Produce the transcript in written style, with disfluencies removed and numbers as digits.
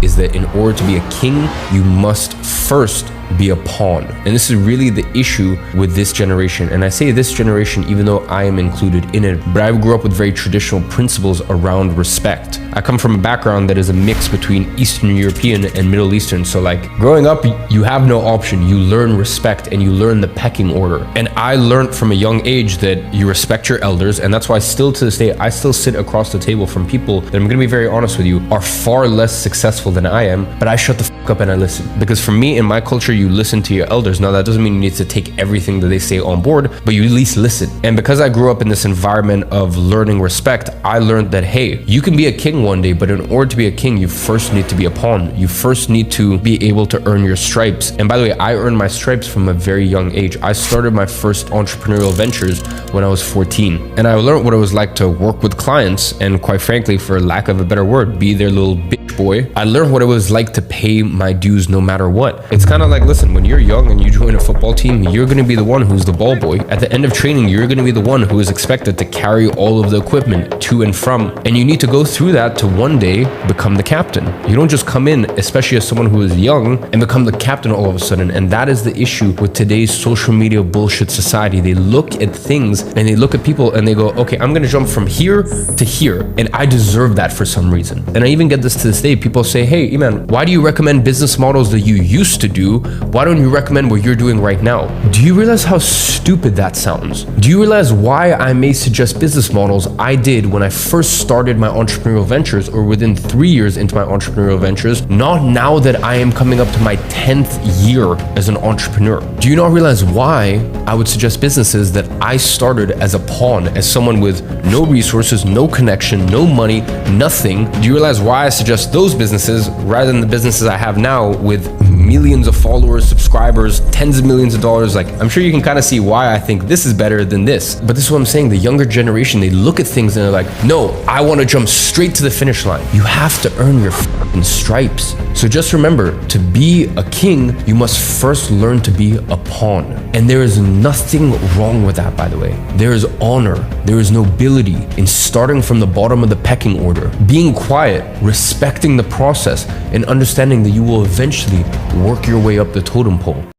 is that in order to be a king, you must first be a pawn. And this is really the issue with this generation. And I say this generation even though I am included in it, but I grew up with very traditional principles around respect. I come from a background that is a mix between Eastern European and Middle Eastern. So like growing up, you have no option. You learn respect and you learn the pecking order. And I learned from a young age that you respect your elders. And that's why still to this day, I still sit across the table from people that, I'm gonna be very honest with you, are far less successful than I am, but I shut the fuck up and I listen. Because for me, in my culture, you listen to your elders. Now that doesn't mean you need to take everything that they say on board, but you at least listen. And because I grew up in this environment of learning respect, I learned that, hey, you can be a king one day, but in order to be a king, you first need to be a pawn. You first need to be able to earn your stripes. And by the way, I earned my stripes from a very young age. I started my first entrepreneurial ventures when I was 14. And I learned what it was like to work with clients and, quite frankly, for lack of a better word, be their little bitch boy. I learned what it was like to pay my dues no matter what. It's kind of like, listen, when you're young and you join a football team, you're going to be the one who's the ball boy. At the end of training, you're going to be the one who is expected to carry all of the equipment to and from. And you need to go through that to one day become the captain. You don't just come in, especially as someone who is young, and become the captain all of a sudden. And that is the issue with today's social media bullshit society. They look at things and they look at people and they go, okay, I'm going to jump from here to here, and I deserve that for some reason. And I even get this to this day. People say, hey, Iman, why do you recommend business models that you used to do? Why don't you recommend what you're doing right now? Do you realize how stupid that sounds? Do you realize why I may suggest business models I did when I first started my entrepreneurial ventures, or within 3 years into my entrepreneurial ventures, not now that I am coming up to my 10th year as an entrepreneur? Do you not realize why I would suggest businesses that I started as a pawn, as someone with no resources, no connection, no money, nothing? Do you realize why I suggest those businesses rather than the businesses I have now with millions of followers, subscribers, tens of millions of dollars? Like, I'm sure you can kind of see why I think this is better than this. But this is what I'm saying. The younger generation, they look at things and they're like, no, I want to jump straight to the finish line. You have to earn your fucking stripes. So just remember, to be a king, you must first learn to be a pawn. And there is nothing wrong with that, by the way. There is honor, there is nobility in starting from the bottom of the pecking order, being quiet, respecting the process, and understanding that you will eventually work your way up the totem pole.